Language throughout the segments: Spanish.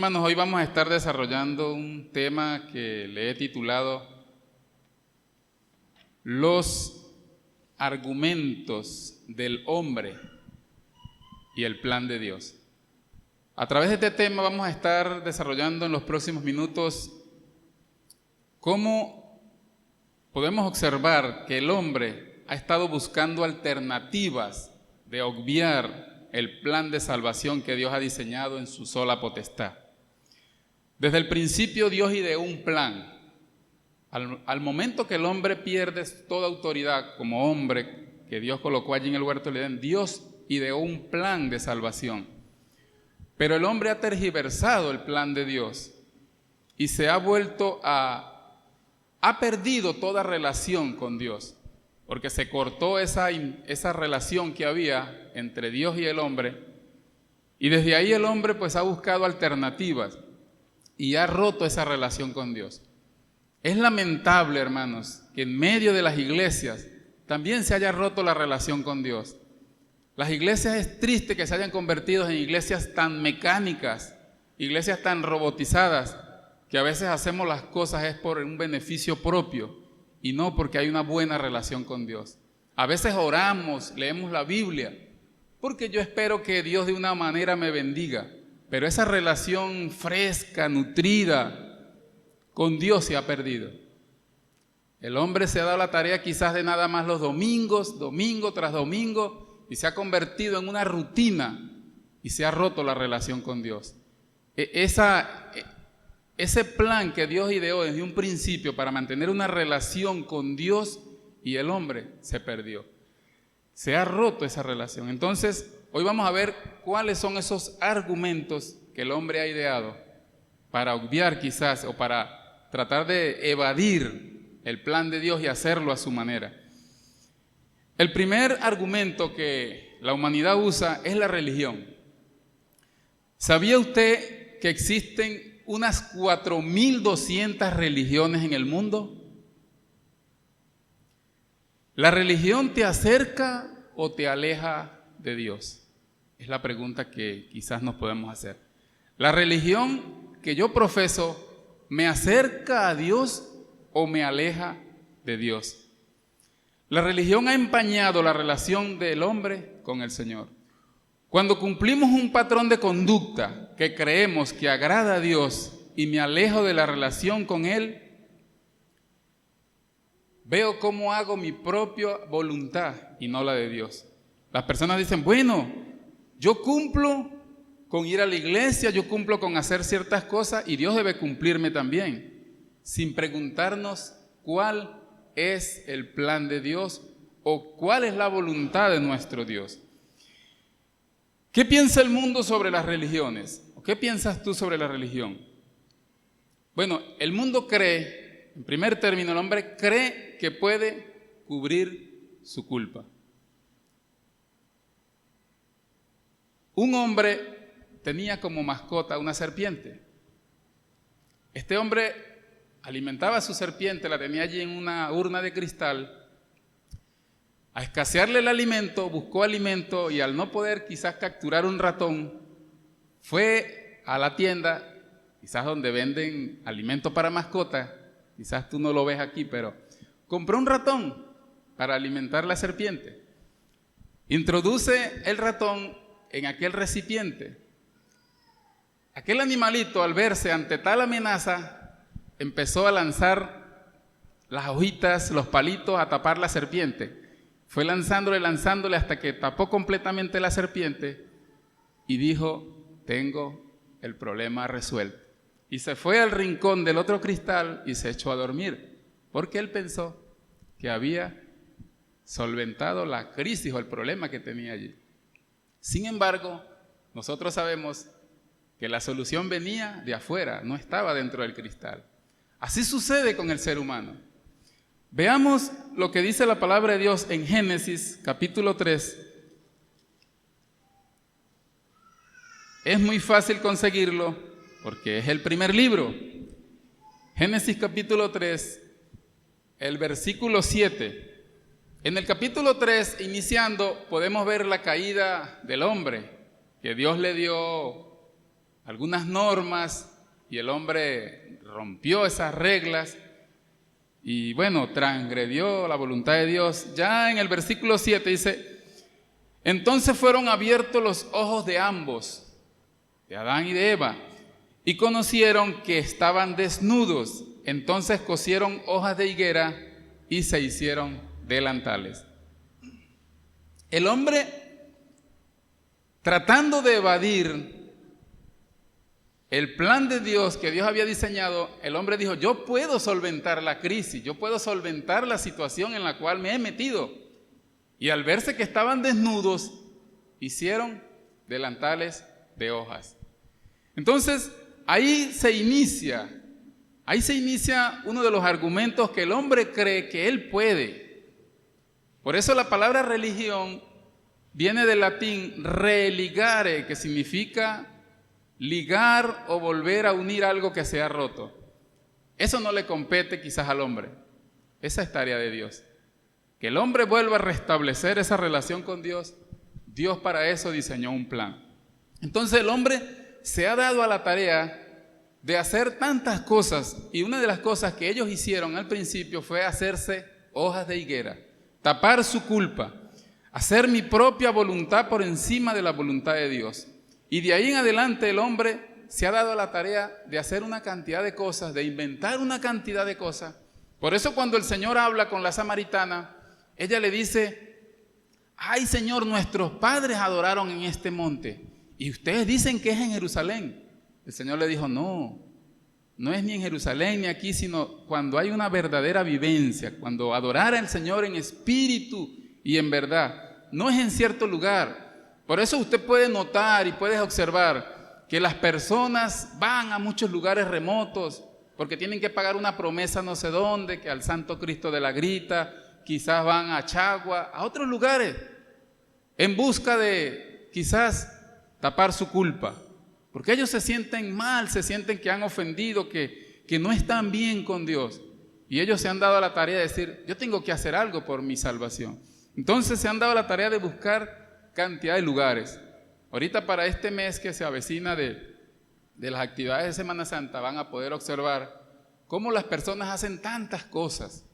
hermanos, hoy vamos a estar desarrollando un tema que le he titulado Los argumentos del hombre y el plan de Dios. A través de este tema vamos a estar desarrollando en los próximos minutos cómo podemos observar que el hombre ha estado buscando alternativas de obviar el plan de salvación que Dios ha diseñado en su sola potestad. Desde el principio Dios ideó un plan. Al momento que el hombre pierde toda autoridad como hombre que Dios colocó allí en el huerto del Edén, Dios ideó un plan de salvación. Pero el hombre ha tergiversado el plan de Dios y se ha ha perdido toda relación con Dios, porque se cortó esa relación que había entre Dios y el hombre, y desde ahí el hombre pues ha buscado alternativas y ha roto esa relación con Dios. Es lamentable, hermanos, que en medio de las iglesias también se haya roto la relación con Dios. Las iglesias es triste que se hayan convertido en iglesias tan mecánicas, iglesias tan robotizadas, que a veces hacemos las cosas es por un beneficio propio y no porque hay una buena relación con Dios. A veces oramos, leemos la Biblia, porque yo espero que Dios de una manera me bendiga, pero esa relación fresca, nutrida con Dios se ha perdido. El hombre se ha dado la tarea quizás de nada más los domingos, domingo tras domingo, y se ha convertido en una rutina y se ha roto la relación con Dios. Ese plan que Dios ideó desde un principio para mantener una relación con Dios y el hombre se perdió. Se ha roto esa relación. Entonces, hoy vamos a ver cuáles son esos argumentos que el hombre ha ideado para obviar quizás o para tratar de evadir el plan de Dios y hacerlo a su manera. El primer argumento que la humanidad usa es la religión. ¿Sabía usted que existen unas 4,200 religiones en el mundo? ¿La religión te acerca o te aleja de Dios? Es la pregunta que quizás nos podemos hacer. ¿La religión que yo profeso me acerca a Dios o me aleja de Dios? La religión ha empañado la relación del hombre con el Señor. Cuando cumplimos un patrón de conducta que creemos que agrada a Dios y me alejo de la relación con Él, veo cómo hago mi propia voluntad y no la de Dios. Las personas dicen, bueno, yo cumplo con ir a la iglesia, yo cumplo con hacer ciertas cosas y Dios debe cumplirme también, sin preguntarnos cuál es el plan de Dios o cuál es la voluntad de nuestro Dios. ¿Qué piensa el mundo sobre las religiones? ¿Qué piensas tú sobre la religión? Bueno, el mundo cree, en primer término, el hombre cree que puede cubrir su culpa. Un hombre tenía como mascota una serpiente. Este hombre alimentaba a su serpiente, la tenía allí en una urna de cristal. A escasearle el alimento, buscó alimento y al no poder quizás capturar un ratón, fue a la tienda, quizás donde venden alimento para mascotas, quizás tú no lo ves aquí, pero compró un ratón para alimentar la serpiente. Introduce el ratón en aquel recipiente. Aquel animalito, al verse ante tal amenaza, empezó a lanzar las hojitas, los palitos a tapar la serpiente. Fue lanzándole hasta que tapó completamente la serpiente y dijo, tengo el problema resuelto. Y se fue al rincón del otro cristal y se echó a dormir, porque él pensó que había solventado la crisis o el problema que tenía allí. Sin embargo, nosotros sabemos que la solución venía de afuera, no estaba dentro del cristal. Así sucede con el ser humano. Veamos lo que dice la palabra de Dios en Génesis capítulo 3. Es muy fácil conseguirlo porque es el primer libro. Génesis capítulo 3, el versículo 7. En el capítulo 3, iniciando, podemos ver la caída del hombre, que Dios le dio algunas normas y el hombre rompió esas reglas y bueno, transgredió la voluntad de Dios. Ya en el versículo 7 dice: entonces fueron abiertos los ojos de ambos, de Adán y de Eva, y conocieron que estaban desnudos. Entonces cosieron hojas de higuera y se hicieron delantales. El hombre, tratando de evadir el plan de Dios que Dios había diseñado, el hombre dijo: yo puedo solventar la crisis, yo puedo solventar la situación en la cual me he metido. Y al verse que estaban desnudos, hicieron delantales de hojas. Entonces, ahí se inicia uno de los argumentos que el hombre cree que él puede. Por eso la palabra religión viene del latín religare, que significa ligar o volver a unir algo que se ha roto. Eso no le compete quizás al hombre. Esa es tarea de Dios. Que el hombre vuelva a restablecer esa relación con Dios. Dios para eso diseñó un plan. Entonces el hombre se ha dado a la tarea de hacer tantas cosas, y una de las cosas que ellos hicieron al principio fue hacerse hojas de higuera, tapar su culpa, hacer mi propia voluntad por encima de la voluntad de Dios. Y de ahí en adelante el hombre se ha dado a la tarea de hacer una cantidad de cosas, de inventar una cantidad de cosas. Por eso cuando el Señor habla con la samaritana, ella le dice: ay Señor, nuestros padres adoraron en este monte y ustedes dicen que es en Jerusalén. El Señor le dijo: no es ni en Jerusalén ni aquí, sino cuando hay una verdadera vivencia, cuando adorar al Señor en espíritu y en verdad, no es en cierto lugar. Por eso usted puede notar y puede observar que las personas van a muchos lugares remotos porque tienen que pagar una promesa no sé dónde, que al Santo Cristo de la Grita, quizás van a Chagua, a otros lugares, en busca de quizás tapar su culpa. Porque ellos se sienten mal, se sienten que han ofendido, que no están bien con Dios. Y ellos se han dado a la tarea de decir: yo tengo que hacer algo por mi salvación. Entonces se han dado a la tarea de buscar cantidad de lugares. Ahorita para este mes que se avecina de las actividades de Semana Santa van a poder observar cómo las personas hacen tantas cosas.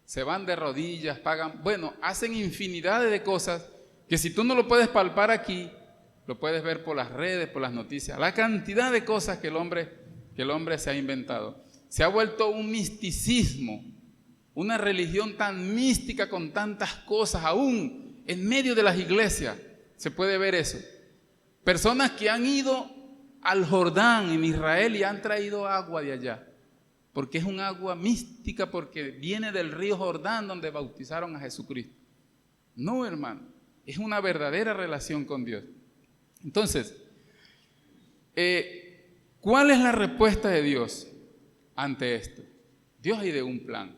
Se van de rodillas, pagan, hacen infinidad de cosas que si tú no lo puedes palpar aquí, lo puedes ver por las redes, por las noticias. La cantidad de cosas que el hombre se ha inventado. Se ha vuelto un misticismo, una religión tan mística con tantas cosas, aún en medio de las iglesias se puede ver eso. Personas que han ido al Jordán en Israel y han traído agua de allá, porque es un agua mística, porque viene del río Jordán donde bautizaron a Jesucristo. No, hermano, es una verdadera relación con Dios. Entonces, ¿cuál es la respuesta de Dios ante esto? Dios ideó un plan.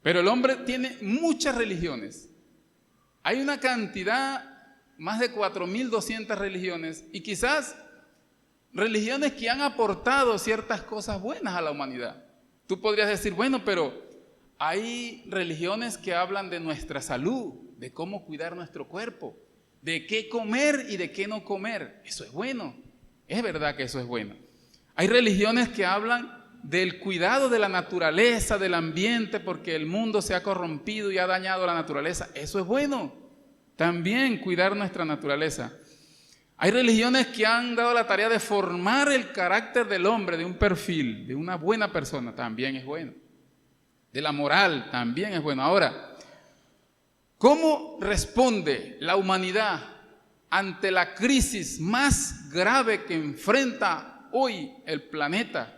Pero el hombre tiene muchas religiones. Hay una cantidad, más de 4.200 religiones, y quizás religiones que han aportado ciertas cosas buenas a la humanidad. Tú podrías decir: bueno, pero hay religiones que hablan de nuestra salud, de cómo cuidar nuestro cuerpo, de qué comer y de qué no comer. Eso es bueno, es verdad que eso es bueno. Hay religiones que hablan del cuidado de la naturaleza, del ambiente, porque el mundo se ha corrompido y ha dañado la naturaleza. Eso es bueno, también cuidar nuestra naturaleza. Hay religiones que han dado la tarea de formar el carácter del hombre, de un perfil, de una buena persona, también es bueno. De la moral, también es bueno. Ahora, ¿cómo responde la humanidad ante la crisis más grave que enfrenta hoy el planeta?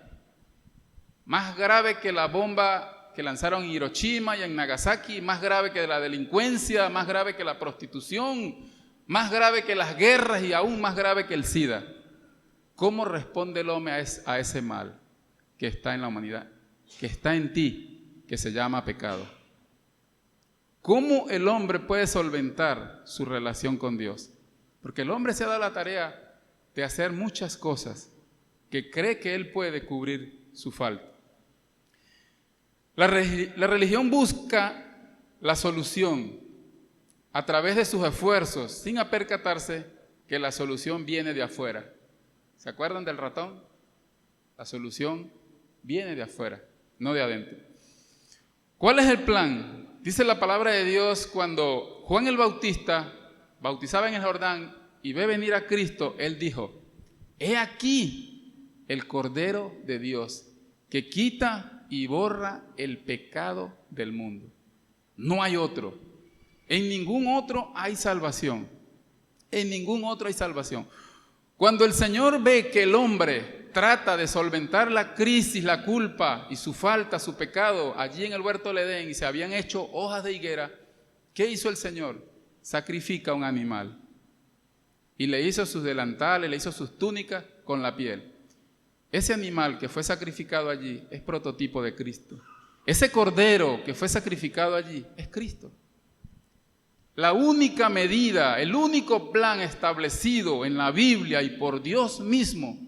Más grave que la bomba que lanzaron en Hiroshima y en Nagasaki, más grave que la delincuencia, más grave que la prostitución, más grave que las guerras y aún más grave que el SIDA. ¿Cómo responde el hombre a ese mal que está en la humanidad, que está en ti, que se llama pecado? ¿Cómo el hombre puede solventar su relación con Dios? Porque el hombre se ha dado la tarea de hacer muchas cosas que cree que él puede cubrir su falta. La religión busca la solución a través de sus esfuerzos, sin percatarse que la solución viene de afuera. ¿Se acuerdan del ratón? La solución viene de afuera, no de adentro. ¿Cuál es el plan? Dice la palabra de Dios, cuando Juan el Bautista bautizaba en el Jordán y ve venir a Cristo, él dijo: he aquí el Cordero de Dios que quita y borra el pecado del mundo. No hay otro. En ningún otro hay salvación. En ningún otro hay salvación. Cuando el Señor ve que el hombre trata de solventar la crisis, la culpa y su falta, su pecado, allí en el huerto del Edén, y se habían hecho hojas de higuera, ¿qué hizo el Señor? Sacrifica un animal. Y le hizo sus delantales, le hizo sus túnicas con la piel. Ese animal que fue sacrificado allí es prototipo de Cristo. Ese cordero que fue sacrificado allí es Cristo. La única medida, el único plan establecido en la Biblia y por Dios mismo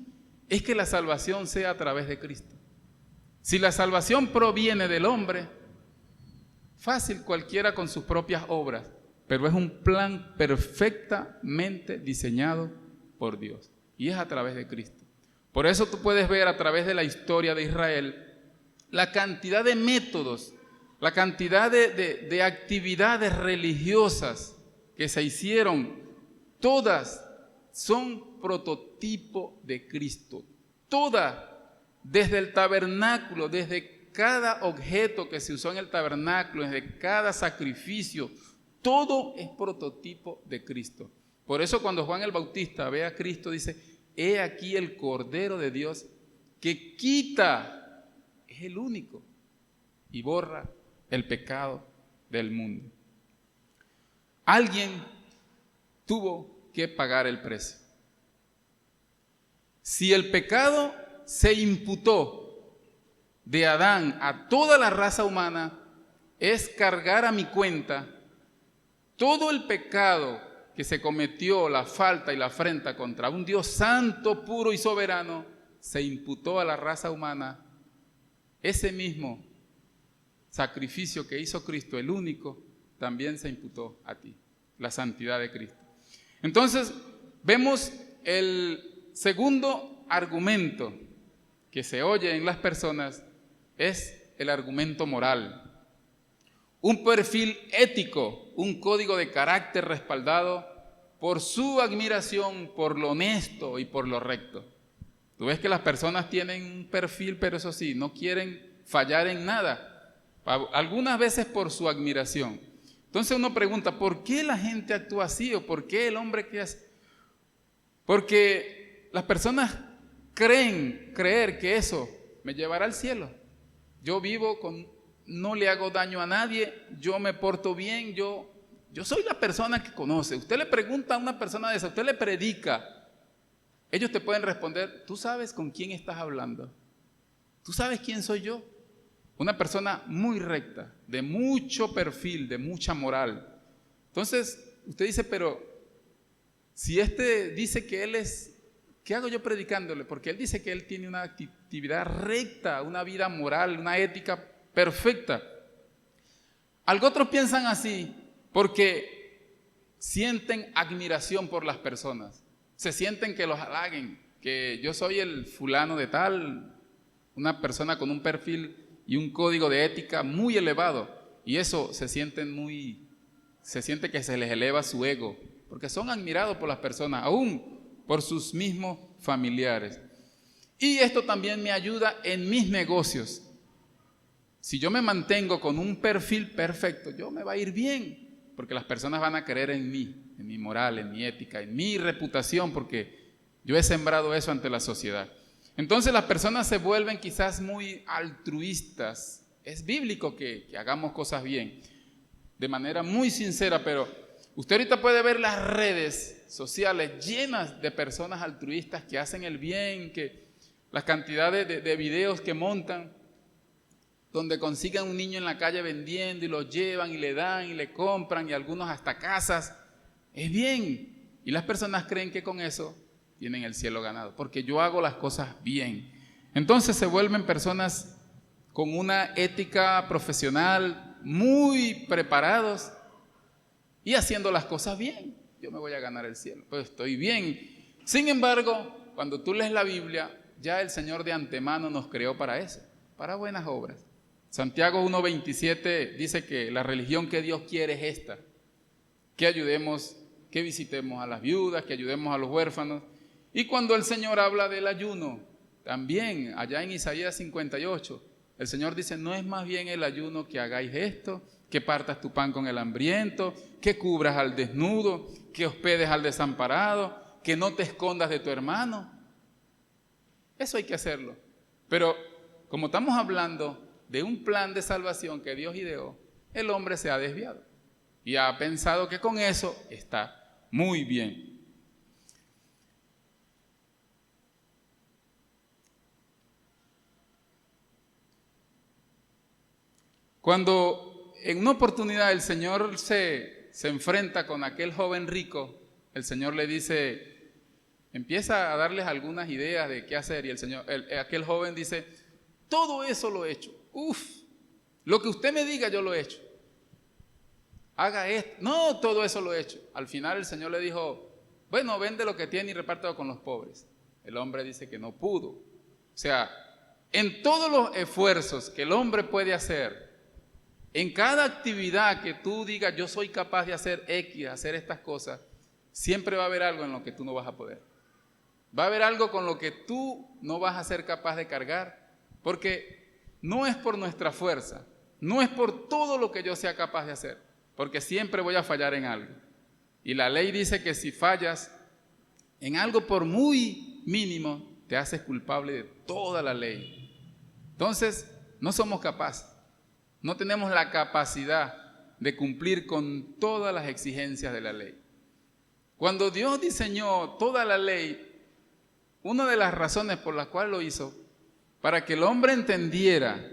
es que la salvación sea a través de Cristo. Si la salvación proviene del hombre, fácil cualquiera con sus propias obras, pero es un plan perfectamente diseñado por Dios y es a través de Cristo. Por eso tú puedes ver a través de la historia de Israel la cantidad de métodos, la cantidad de actividades religiosas que se hicieron, todas son prototipo de Cristo. Todas, desde el tabernáculo, desde cada objeto que se usó en el tabernáculo, desde cada sacrificio, todo es prototipo de Cristo. Por eso cuando Juan el Bautista ve a Cristo dice: he aquí el Cordero de Dios que quita, es el único, y borra el pecado del mundo. Alguien tuvo que pagar el precio. Si el pecado se imputó de Adán a toda la raza humana, es cargar a mi cuenta todo el pecado que se cometió, la falta y la afrenta contra un Dios santo, puro y soberano, se imputó a la raza humana. Ese mismo sacrificio que hizo Cristo, el único, también se imputó a ti, la santidad de Cristo. Entonces, vemos el segundo argumento que se oye en las personas, es el argumento moral. Un perfil ético, un código de carácter respaldado por su admiración por lo honesto y por lo recto. Tú ves que las personas tienen un perfil, pero eso sí, no quieren fallar en nada, algunas veces por su admiración. Entonces uno pregunta, ¿por qué la gente actúa así? ¿O por qué el hombre que hace? Porque las personas creer que eso me llevará al cielo. Yo vivo no le hago daño a nadie, yo me porto bien, yo soy la persona que conoce. Usted le pregunta a una persona de esa, usted le predica, ellos te pueden responder: ¿tú sabes con quién estás hablando? ¿Tú sabes quién soy yo? Una persona muy recta, de mucho perfil, de mucha moral. Entonces, usted dice, pero si este dice que él es, ¿qué hago yo predicándole? Porque él dice que él tiene una actividad recta, una vida moral, una ética perfecta. Algo otros piensan así porque sienten admiración por las personas. Se sienten que los halaguen, que yo soy el fulano de tal, una persona con un perfil y un código de ética muy elevado, y eso se siente que se les eleva su ego, porque son admirados por las personas, aún por sus mismos familiares. Y esto también me ayuda en mis negocios. Si yo me mantengo con un perfil perfecto, yo me va a ir bien, porque las personas van a creer en mí, en mi moral, en mi ética, en mi reputación, porque yo he sembrado eso ante la sociedad. Entonces las personas se vuelven quizás muy altruistas. Es bíblico que hagamos cosas bien, de manera muy sincera, pero usted ahorita puede ver las redes sociales llenas de personas altruistas que hacen el bien, que las cantidades de videos que montan, donde consiguen un niño en la calle vendiendo y lo llevan y le dan y le compran, y algunos hasta casas. Es bien. Y las personas creen que con eso tienen el cielo ganado, porque yo hago las cosas bien. Entonces se vuelven personas con una ética profesional, muy preparados y haciendo las cosas bien. Yo me voy a ganar el cielo, pues estoy bien. Sin embargo, cuando tú lees la Biblia, ya el Señor de antemano nos creó para eso, para buenas obras. Santiago 1:27 dice que la religión que Dios quiere es esta, que ayudemos, que visitemos a las viudas, que ayudemos a los huérfanos. Y cuando el Señor habla del ayuno, también allá en Isaías 58, el Señor dice, no es más bien el ayuno que hagáis esto, que partas tu pan con el hambriento, que cubras al desnudo, que hospedes al desamparado, que no te escondas de tu hermano. Eso hay que hacerlo. Pero como estamos hablando de un plan de salvación que Dios ideó, el hombre se ha desviado y ha pensado que con eso está muy bien. Cuando en una oportunidad el Señor se enfrenta con aquel joven rico, el Señor le dice, empieza a darles algunas ideas de qué hacer, y aquel joven dice, todo eso lo he hecho. Lo que usted me diga yo lo he hecho. Haga esto. No, todo eso lo he hecho. Al final el Señor le dijo, bueno, vende lo que tiene y repártelo con los pobres. El hombre dice que no pudo. O sea, en todos los esfuerzos que el hombre puede hacer, en cada actividad que tú digas, yo soy capaz de hacer X, hacer estas cosas, siempre va a haber algo en lo que tú no vas a poder. Va a haber algo con lo que tú no vas a ser capaz de cargar, porque no es por nuestra fuerza, no es por todo lo que yo sea capaz de hacer, porque siempre voy a fallar en algo. Y la ley dice que si fallas en algo por muy mínimo, te haces culpable de toda la ley. Entonces, no somos capaces. No tenemos la capacidad de cumplir con todas las exigencias de la ley. Cuando Dios diseñó toda la ley, una de las razones por las cuales lo hizo, para que el hombre entendiera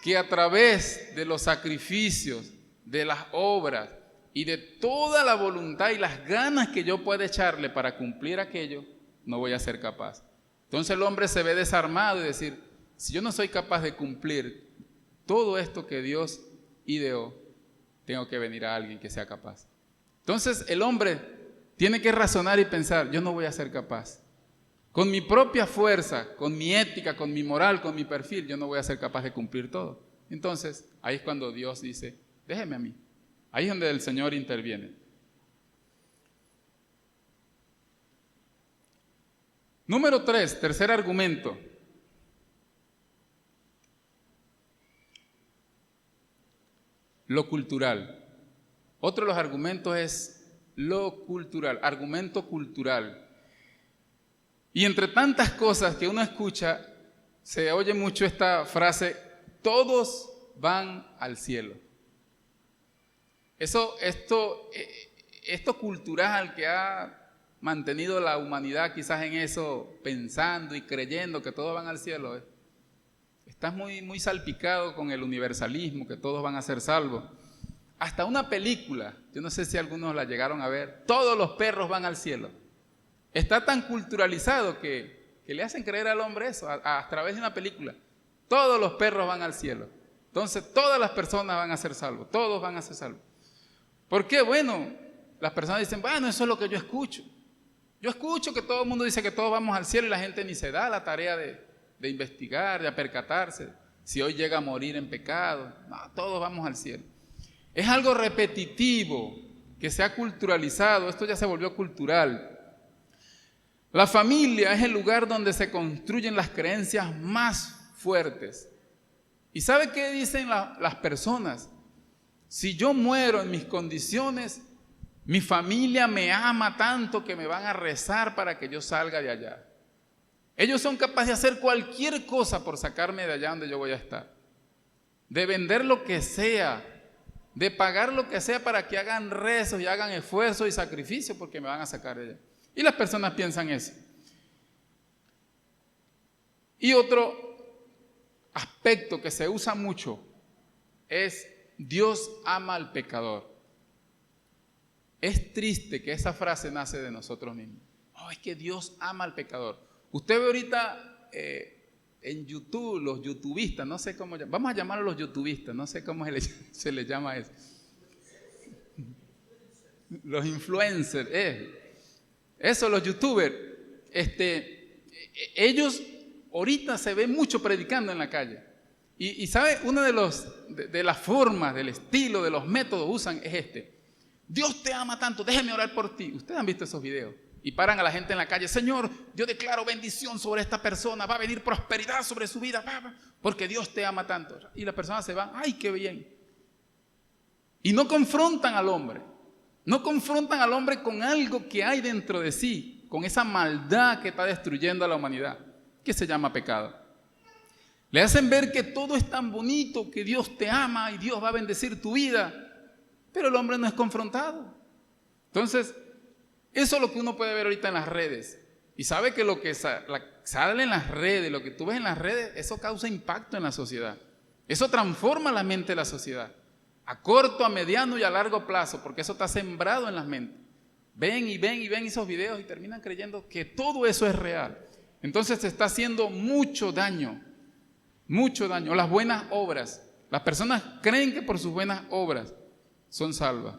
que a través de los sacrificios, de las obras y de toda la voluntad y las ganas que yo pueda echarle para cumplir aquello, no voy a ser capaz. Entonces el hombre se ve desarmado y decir, si yo no soy capaz de cumplir todo esto que Dios ideó, tengo que venir a alguien que sea capaz. Entonces el hombre tiene que razonar y pensar, yo no voy a ser capaz. Con mi propia fuerza, con mi ética, con mi moral, con mi perfil, yo no voy a ser capaz de cumplir todo. Entonces, ahí es cuando Dios dice, déjeme a mí. Ahí es donde el Señor interviene. Número 3, tercer argumento. Lo cultural. Otro de los argumentos es lo cultural, argumento cultural. Y entre tantas cosas que uno escucha, se oye mucho esta frase, todos van al cielo. Esto cultural que ha mantenido la humanidad quizás en eso, pensando y creyendo que todos van al cielo, estás muy salpicado con el universalismo, que todos van a ser salvos. Hasta una película, yo no sé si algunos la llegaron a ver, todos los perros van al cielo. Está tan culturalizado que le hacen creer al hombre eso a través de una película. Todos los perros van al cielo. Entonces todas las personas van a ser salvos, todos van a ser salvos. ¿Por qué? Bueno, las personas dicen, bueno, eso es lo que yo escucho. Yo escucho que todo el mundo dice que todos vamos al cielo y la gente ni se da la tarea de investigar, de percatarse. Si hoy llega a morir en pecado, no, todos vamos al cielo. Es algo repetitivo que se ha culturalizado, esto ya se volvió cultural. La familia es el lugar donde se construyen las creencias más fuertes. ¿Y sabe qué dicen las personas? Si yo muero en mis condiciones, mi familia me ama tanto que me van a rezar para que yo salga de allá. Ellos son capaces de hacer cualquier cosa por sacarme de allá donde yo voy a estar. De vender lo que sea, de pagar lo que sea para que hagan rezos y hagan esfuerzos y sacrificios porque me van a sacar de allá. Y las personas piensan eso. Y otro aspecto que se usa mucho es Dios ama al pecador. Es triste que esa frase nace de nosotros mismos. Oh, es que Dios ama al pecador. Usted ve ahorita en YouTube, los youtubistas, no sé cómo llamarlos, vamos a llamarlos los youtubistas, no sé cómo se les llama eso. Los influencers, eso, los youtubers, ellos ahorita se ve mucho predicando en la calle. Y ¿sabe? Una de las formas, del estilo, de los métodos usan es este. Dios te ama tanto, déjeme orar por ti. Ustedes han visto esos videos. Y paran a la gente en la calle. Señor, yo declaro bendición sobre esta persona. Va a venir prosperidad sobre su vida. Porque Dios te ama tanto. Y las personas se van. ¡Ay, qué bien! Y no confrontan al hombre. No confrontan al hombre con algo que hay dentro de sí. Con esa maldad que está destruyendo a la humanidad. Que se llama pecado. Le hacen ver que todo es tan bonito. Que Dios te ama y Dios va a bendecir tu vida. Pero el hombre no es confrontado. Entonces, eso es lo que uno puede ver ahorita en las redes. Y sabe que lo que sale en las redes, lo que tú ves en las redes, eso causa impacto en la sociedad. Eso transforma la mente de la sociedad. A corto, a mediano y a largo plazo, porque eso está sembrado en las mentes. Ven esos videos y terminan creyendo que todo eso es real. Entonces se está haciendo mucho daño. Mucho daño. Las buenas obras. Las personas creen que por sus buenas obras son salvas.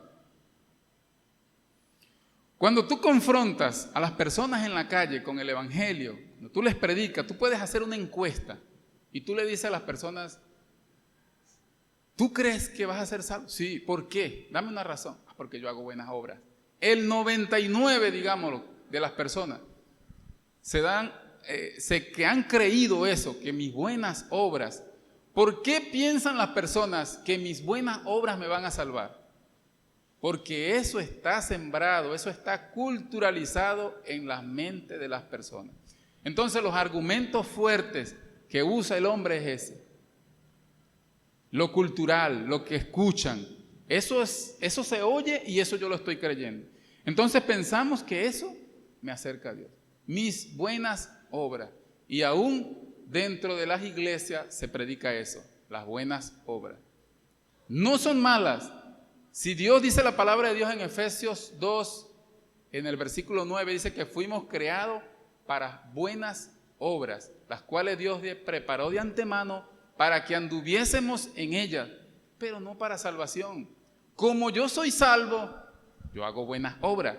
Cuando tú confrontas a las personas en la calle con el evangelio, cuando tú les predicas, tú puedes hacer una encuesta y tú le dices a las personas, ¿tú crees que vas a ser salvo? Sí, ¿por qué? Dame una razón. Porque yo hago buenas obras. El 99, digámoslo, de las personas que han creído eso, que mis buenas obras. ¿Por qué piensan las personas que mis buenas obras me van a salvar? Porque eso está sembrado, eso está culturalizado en la mente de las personas. Entonces los argumentos fuertes que usa el hombre es ese. Lo cultural, lo que escuchan, eso se oye y eso yo lo estoy creyendo. Entonces pensamos que eso me acerca a Dios. Mis buenas obras. Y aún dentro de las iglesias se predica eso, las buenas obras. No son malas. Si Dios dice la palabra de Dios en Efesios 2, en el versículo 9, dice que fuimos creados para buenas obras, las cuales Dios preparó de antemano para que anduviésemos en ellas, pero no para salvación. Como yo soy salvo, yo hago buenas obras,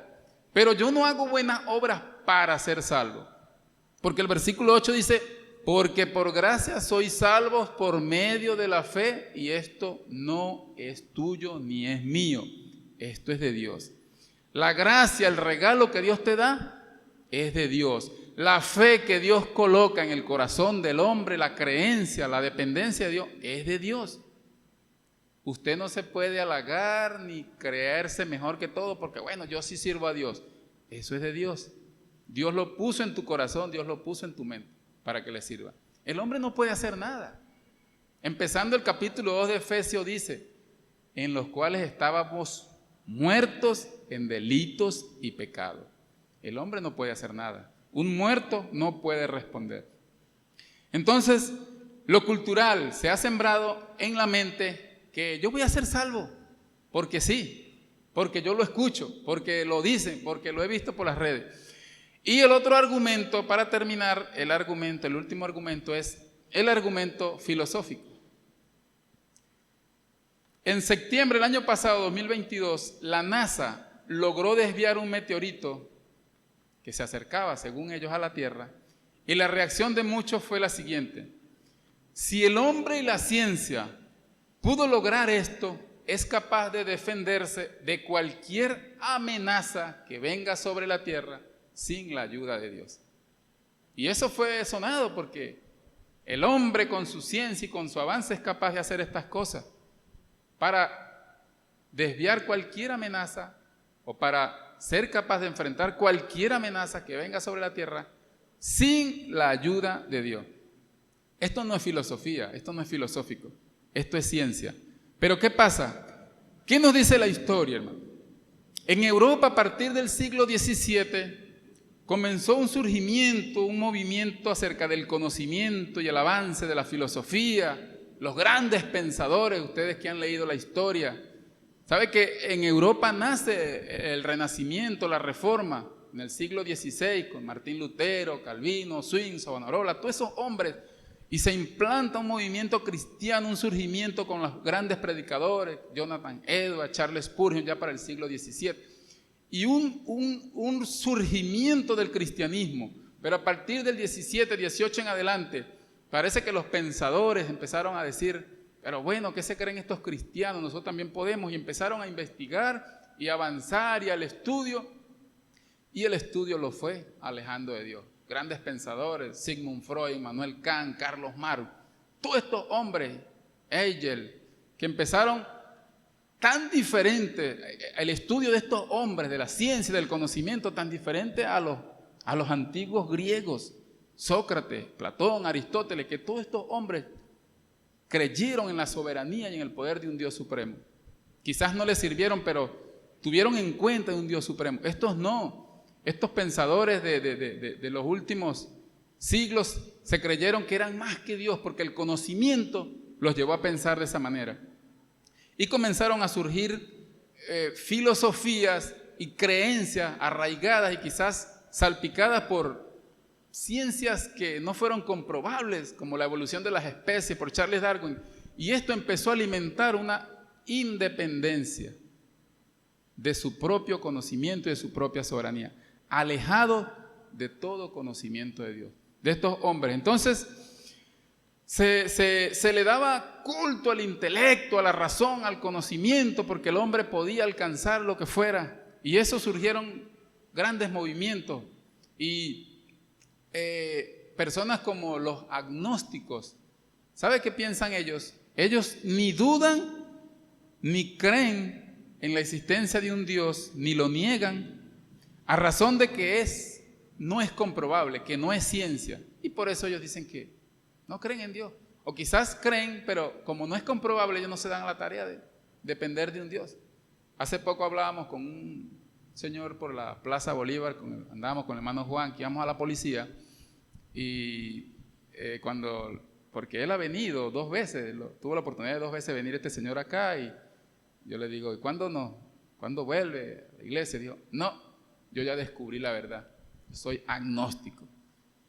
pero yo no hago buenas obras para ser salvo. Porque el versículo 8 dice, porque por gracia sois salvos por medio de la fe, y esto no es tuyo ni es mío, esto es de Dios. La gracia, el regalo que Dios te da, es de Dios. La fe que Dios coloca en el corazón del hombre, la creencia, la dependencia de Dios, es de Dios. Usted no se puede halagar ni creerse mejor que todo porque, bueno, yo sí sirvo a Dios. Eso es de Dios. Dios lo puso en tu corazón, Dios lo puso en tu mente para que le sirva. El hombre no puede hacer nada. Empezando el capítulo 2 de Efesios dice, en los cuales estábamos muertos en delitos y pecados. El hombre no puede hacer nada. Un muerto no puede responder. Entonces, lo cultural se ha sembrado en la mente que yo voy a ser salvo, porque sí, porque yo lo escucho, porque lo dicen, porque lo he visto por las redes. Y el otro argumento, para terminar, el último argumento es el argumento filosófico. En septiembre del año pasado, 2022, la NASA logró desviar un meteorito que se acercaba, según ellos, a la Tierra, y la reacción de muchos fue la siguiente: si el hombre y la ciencia pudo lograr esto, es capaz de defenderse de cualquier amenaza que venga sobre la Tierra sin la ayuda de Dios. Y eso fue sonado porque el hombre con su ciencia y con su avance es capaz de hacer estas cosas para desviar cualquier amenaza o para ser capaz de enfrentar cualquier amenaza que venga sobre la tierra sin la ayuda de Dios. Esto no es filosofía, esto no es filosófico, esto es ciencia. Pero ¿qué pasa? ¿Qué nos dice la historia, hermano? En Europa, a partir del siglo XVII, comenzó un surgimiento, un movimiento acerca del conocimiento y el avance de la filosofía. Los grandes pensadores, ustedes que han leído la historia, ¿sabe que en Europa nace el Renacimiento, la Reforma, en el siglo XVI, con Martín Lutero, Calvino, Zwingli, Savonarola, todos esos hombres, y se implanta un movimiento cristiano, un surgimiento con los grandes predicadores, Jonathan Edwards, Charles Spurgeon, ya para el siglo XVII, y un surgimiento del cristianismo, Pero a partir del 17, 18 en adelante, parece que los pensadores empezaron a decir, pero bueno, ¿qué se creen estos cristianos? Nosotros también podemos. Y empezaron a investigar y avanzar y al estudio. Y el estudio lo fue alejando de Dios. Grandes pensadores, Sigmund Freud, Immanuel Kant, Carlos Marx, todos estos hombres, Hegel, que empezaron tan diferente, el estudio de estos hombres, de la ciencia y del conocimiento, tan diferente a los antiguos griegos, Sócrates, Platón, Aristóteles, que todos estos hombres creyeron en la soberanía y en el poder de un Dios supremo. Quizás no les sirvieron, pero tuvieron en cuenta de un Dios supremo. Estos no. Estos pensadores de los últimos siglos se creyeron que eran más que Dios porque el conocimiento los llevó a pensar de esa manera. Y comenzaron a surgir filosofías y creencias arraigadas y quizás salpicadas por ciencias que no fueron comprobables, como la evolución de las especies por Charles Darwin. Y esto empezó a alimentar una independencia de su propio conocimiento y de su propia soberanía, alejado de todo conocimiento de Dios, de estos hombres. Entonces, se le daba culto al intelecto, a la razón, al conocimiento, porque el hombre podía alcanzar lo que fuera. Y eso surgieron grandes movimientos. Y personas como los agnósticos, ¿sabe qué piensan ellos? Ellos ni dudan ni creen en la existencia de un Dios, ni lo niegan, a razón de que no es comprobable, que no es ciencia. Y por eso ellos dicen que no creen en Dios. O quizás creen, pero como no es comprobable, ellos no se dan a la tarea de depender de un Dios. Hace poco hablábamos con un señor por la Plaza Bolívar, andábamos con el hermano Juan, que íbamos a la policía, y porque él ha venido 2 veces, tuvo la oportunidad de 2 veces venir este señor acá, y yo le digo, ¿y cuándo vuelve a la iglesia? Dijo, no, yo ya descubrí la verdad, soy agnóstico.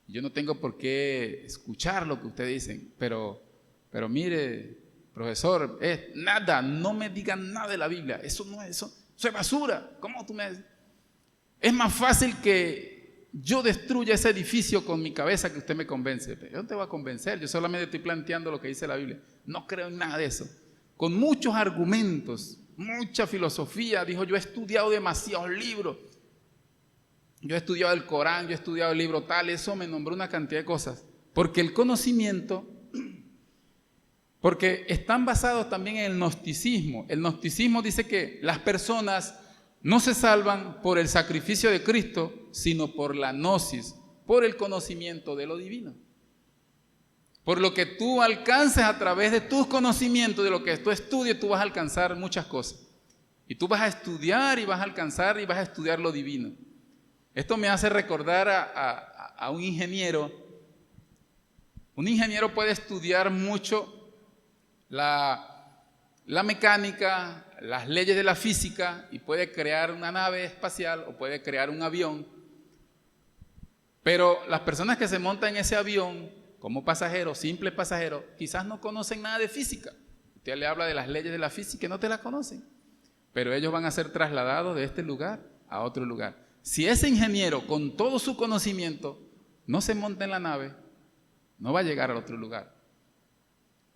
Yo no tengo por qué escuchar lo que ustedes dicen, pero mire, profesor, nada, no me digan nada de la Biblia, eso es basura. ¿Cómo tú me dices? Es más fácil que yo destruya ese edificio con mi cabeza que usted me convence. Pero yo no te voy a convencer, yo solamente estoy planteando lo que dice la Biblia. No creo en nada de eso. Con muchos argumentos, mucha filosofía, dijo, yo he estudiado demasiados libros. Yo he estudiado el Corán, yo he estudiado el libro tal, eso me nombró una cantidad de cosas. Porque el conocimiento, porque están basados también en el gnosticismo. El gnosticismo dice que las personas no se salvan por el sacrificio de Cristo, sino por la gnosis, por el conocimiento de lo divino. Por lo que tú alcances a través de tus conocimientos, de lo que tú estudies, tú vas a alcanzar muchas cosas. Y tú vas a estudiar y vas a alcanzar y vas a estudiar lo divino. Esto me hace recordar a un ingeniero. Un ingeniero puede estudiar mucho la mecánica, las leyes de la física y puede crear una nave espacial o puede crear un avión. Pero las personas que se montan en ese avión como pasajeros, simples pasajeros, quizás no conocen nada de física. Usted le habla de las leyes de la física y no te las conocen. Pero ellos van a ser trasladados de este lugar a otro lugar. Si ese ingeniero con todo su conocimiento no se monta en la nave, no va a llegar al otro lugar.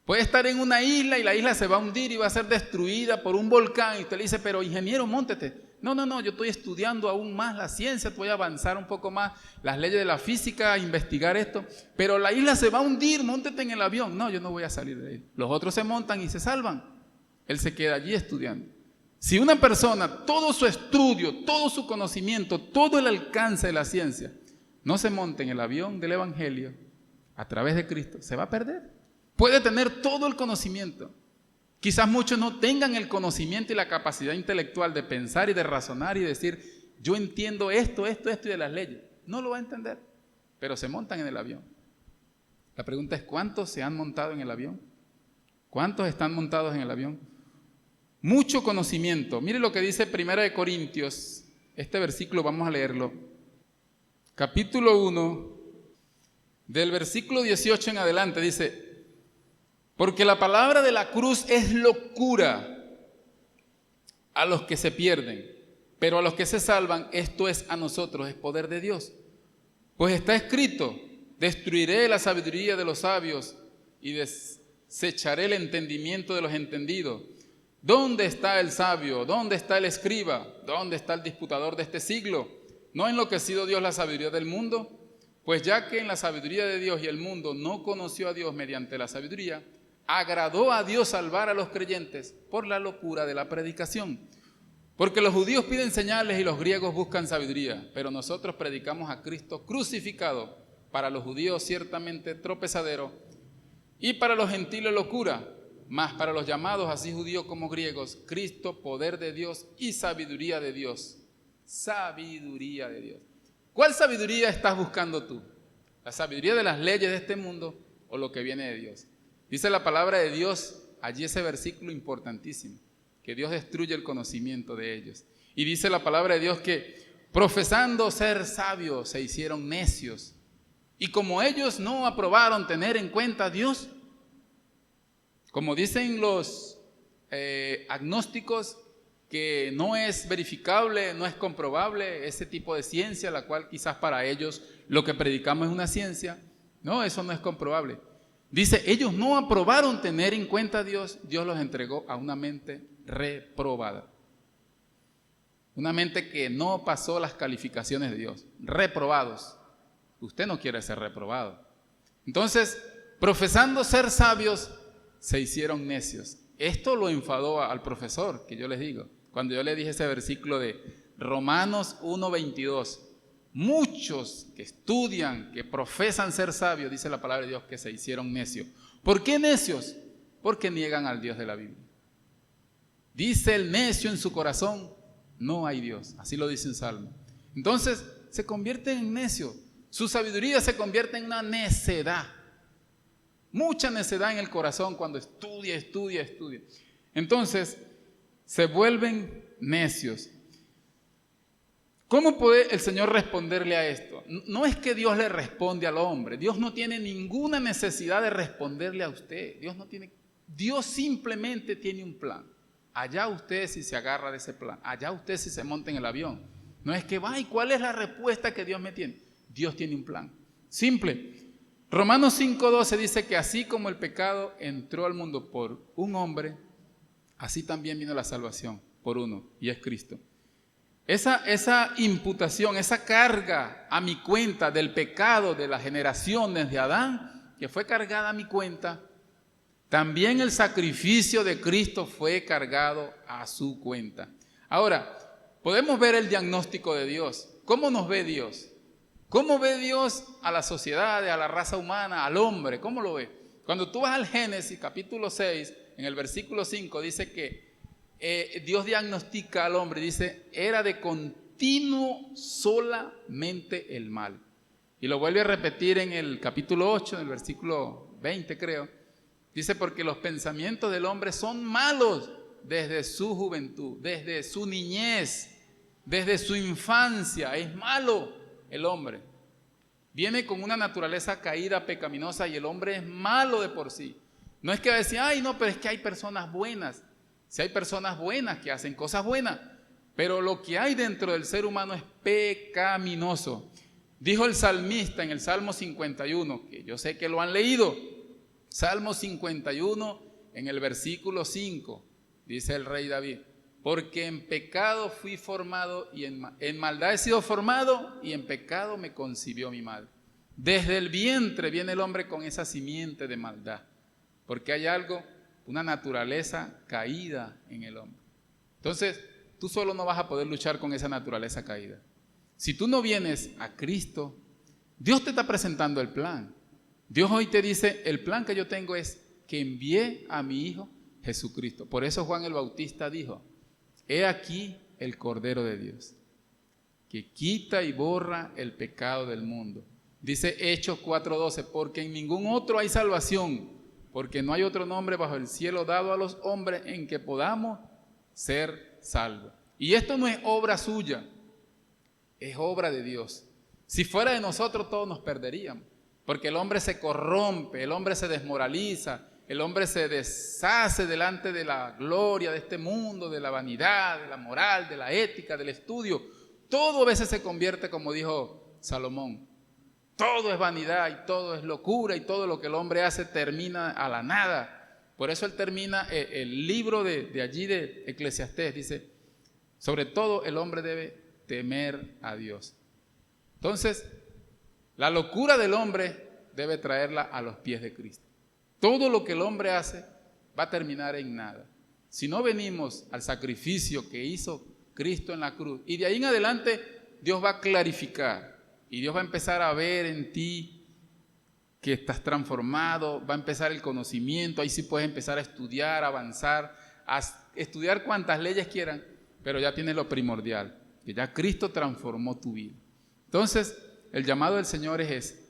Puede estar en una isla y la isla se va a hundir y va a ser destruida por un volcán y usted le dice, pero ingeniero, móntete. No, yo estoy estudiando aún más la ciencia, voy a avanzar un poco más las leyes de la física, investigar esto, pero la isla se va a hundir, móntete en el avión. No, yo no voy a salir de ahí. Los otros se montan y se salvan. Él se queda allí estudiando. Si una persona, todo su estudio, todo su conocimiento, todo el alcance de la ciencia, no se monta en el avión del Evangelio a través de Cristo, se va a perder. Puede tener todo el conocimiento. Quizás muchos no tengan el conocimiento y la capacidad intelectual de pensar y de razonar y decir, yo entiendo esto y de las leyes. No lo va a entender, pero se montan en el avión. La pregunta es, ¿cuántos se han montado en el avión? ¿Cuántos están montados en el avión? Mucho conocimiento. Mire lo que dice 1 Corintios. Este versículo vamos a leerlo. Capítulo 1, del versículo 18 en adelante, dice, porque la palabra de la cruz es locura a los que se pierden, pero a los que se salvan, esto es a nosotros, es poder de Dios. Pues está escrito: destruiré la sabiduría de los sabios y desecharé el entendimiento de los entendidos. ¿Dónde está el sabio? ¿Dónde está el escriba? ¿Dónde está el disputador de este siglo? ¿No ha enloquecido Dios la sabiduría del mundo? Pues ya que en la sabiduría de Dios y el mundo no conoció a Dios mediante la sabiduría, agradó a Dios salvar a los creyentes por la locura de la predicación. Porque los judíos piden señales y los griegos buscan sabiduría, pero nosotros predicamos a Cristo crucificado, para los judíos ciertamente tropezadero y para los gentiles locura, mas para los llamados así judíos como griegos, Cristo poder de Dios y sabiduría de Dios. Sabiduría de Dios. ¿Cuál sabiduría estás buscando tú? ¿La sabiduría de las leyes de este mundo o lo que viene de Dios? Dice la palabra de Dios, allí ese versículo importantísimo, que Dios destruye el conocimiento de ellos. Y dice la palabra de Dios que profesando ser sabios se hicieron necios. Y como ellos no aprobaron tener en cuenta a Dios, como dicen los agnósticos, que no es verificable, no es comprobable ese tipo de ciencia, la cual quizás para ellos lo que predicamos es una ciencia. No, eso no es comprobable. Dice, ellos no aprobaron tener en cuenta a Dios, Dios los entregó a una mente reprobada. Una mente que no pasó las calificaciones de Dios. Reprobados. Usted no quiere ser reprobado. Entonces, profesando ser sabios, se hicieron necios. Esto lo enfadó al profesor, que yo les digo. Cuando yo le dije ese versículo de Romanos 1:22, muchos que estudian, que profesan ser sabios, dice la palabra de Dios, que se hicieron necios. ¿Por qué necios? Porque niegan al Dios de la Biblia. Dice el necio en su corazón, no hay Dios. Así lo dice un salmo. Entonces, se convierten en necios. Su sabiduría se convierte en una necedad. Mucha necedad en el corazón cuando estudia. Entonces, se vuelven necios. ¿Cómo puede el Señor responderle a esto? No es que Dios le responde al hombre. Dios no tiene ninguna necesidad de responderle a usted. Dios simplemente tiene un plan. Allá usted si se agarra de ese plan. Allá usted si se monta en el avión. No es que, ¿y cuál es la respuesta que Dios me tiene? Dios tiene un plan. Simple. Romanos 5:12 dice que así como el pecado entró al mundo por un hombre, así también vino la salvación por uno, y es Cristo. Esa imputación, esa carga a mi cuenta del pecado de las generaciones de Adán, que fue cargada a mi cuenta, también el sacrificio de Cristo fue cargado a su cuenta. Ahora, podemos ver el diagnóstico de Dios. ¿Cómo nos ve Dios? ¿Cómo ve Dios a la sociedad, a la raza humana, al hombre? ¿Cómo lo ve? Cuando tú vas al Génesis capítulo 6, en el versículo 5, dice que Dios diagnostica al hombre, dice, era de continuo solamente el mal. Y lo vuelve a repetir en el capítulo 8, en el versículo 20 creo. Dice, porque los pensamientos del hombre son malos desde su juventud, desde su niñez, desde su infancia. Es malo el hombre. Viene con una naturaleza caída, pecaminosa, y el hombre es malo de por sí. No es que va a decir, no, pero es que hay personas buenas. Si hay personas buenas que hacen cosas buenas, pero lo que hay dentro del ser humano es pecaminoso. Dijo el salmista en el Salmo 51, que yo sé que lo han leído, Salmo 51 en el versículo 5, dice el rey David, porque en pecado fui formado y en maldad he sido formado y en pecado me concibió mi madre. Desde el vientre viene el hombre con esa simiente de maldad, porque hay algo, una naturaleza caída en el hombre. Entonces, tú solo no vas a poder luchar con esa naturaleza caída. Si tú no vienes a Cristo, Dios te está presentando el plan. Dios hoy te dice, el plan que yo tengo es que envié a mi Hijo Jesucristo. Por eso Juan el Bautista dijo, he aquí el Cordero de Dios, que quita y borra el pecado del mundo. Dice Hechos 4:12, porque en ningún otro hay salvación, porque no hay otro nombre bajo el cielo dado a los hombres en que podamos ser salvos. Y esto no es obra suya, es obra de Dios. Si fuera de nosotros todos nos perderíamos, porque el hombre se corrompe, el hombre se desmoraliza, el hombre se deshace delante de la gloria de este mundo, de la vanidad, de la moral, de la ética, del estudio. Todo a veces se convierte, como dijo Salomón, Todo es vanidad y todo es locura y todo lo que el hombre hace termina a la nada. Por eso él termina el libro de allí de Eclesiastés, dice, sobre todo el hombre debe temer a Dios. Entonces, la locura del hombre debe traerla a los pies de Cristo. Todo lo que el hombre hace va a terminar en nada. Si no venimos al sacrificio que hizo Cristo en la cruz, y de ahí en adelante Dios va a clarificar y Dios va a empezar a ver en ti que estás transformado, va a empezar el conocimiento, ahí sí puedes empezar a estudiar, a avanzar, a estudiar cuantas leyes quieran, pero ya tienes lo primordial, que ya Cristo transformó tu vida. Entonces, el llamado del Señor es ese.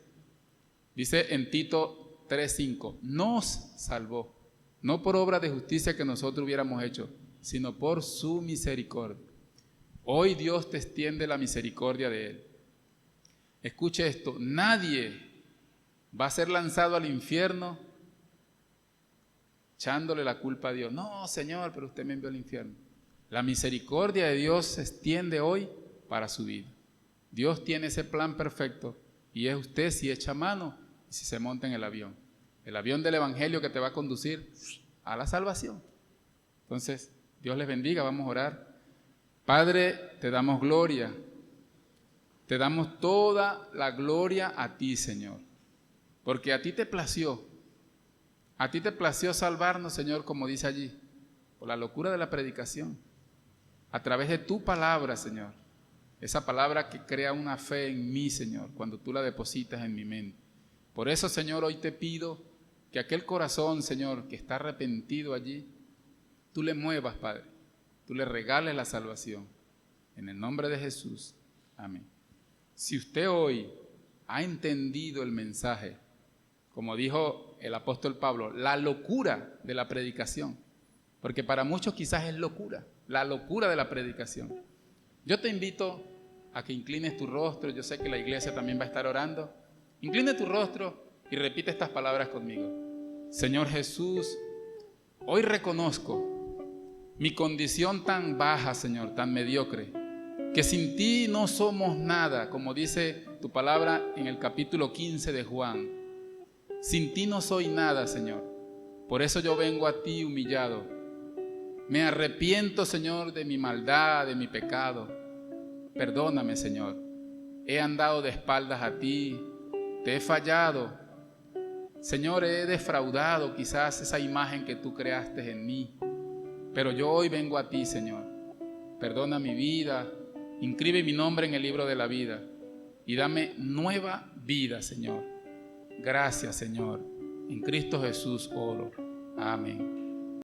Dice en Tito 3:5, nos salvó, no por obra de justicia que nosotros hubiéramos hecho, sino por su misericordia. Hoy Dios te extiende la misericordia de Él. Escuche esto, nadie va a ser lanzado al infierno echándole la culpa a Dios. No, Señor, pero usted me envió al infierno. La misericordia de Dios se extiende hoy para su vida. Dios tiene ese plan perfecto y es usted si echa mano y si se monta en el avión del Evangelio que te va a conducir a la salvación. Entonces, Dios les bendiga, vamos a orar. Padre, te damos gloria, te damos toda la gloria a ti, Señor, porque a ti te plació salvarnos, Señor, como dice allí, por la locura de la predicación, a través de tu palabra, Señor, esa palabra que crea una fe en mí, Señor, cuando tú la depositas en mi mente. Por eso, Señor, hoy te pido que aquel corazón, Señor, que está arrepentido allí, tú le muevas, Padre, tú le regales la salvación. En el nombre de Jesús, amén. Si usted hoy ha entendido el mensaje, como dijo el apóstol Pablo, la locura de la predicación, porque para muchos quizás es locura, la locura de la predicación. Yo te invito a que inclines tu rostro, yo sé que la iglesia también va a estar orando. Incline tu rostro y repite estas palabras conmigo. Señor Jesús, hoy reconozco mi condición tan baja, Señor, tan mediocre, que sin ti no somos nada, como dice tu palabra en el capítulo 15 de Juan. Sin ti no soy nada, Señor. Por eso yo vengo a ti humillado. Me arrepiento, Señor, de mi maldad, de mi pecado. Perdóname, Señor. He andado de espaldas a ti, te he fallado. Señor, he defraudado quizás esa imagen que tú creaste en mí. Pero yo hoy vengo a ti, Señor. Perdona mi vida, inscribe mi nombre en el libro de la vida y dame nueva vida, Señor. Gracias, Señor. En Cristo Jesús oro. Amén.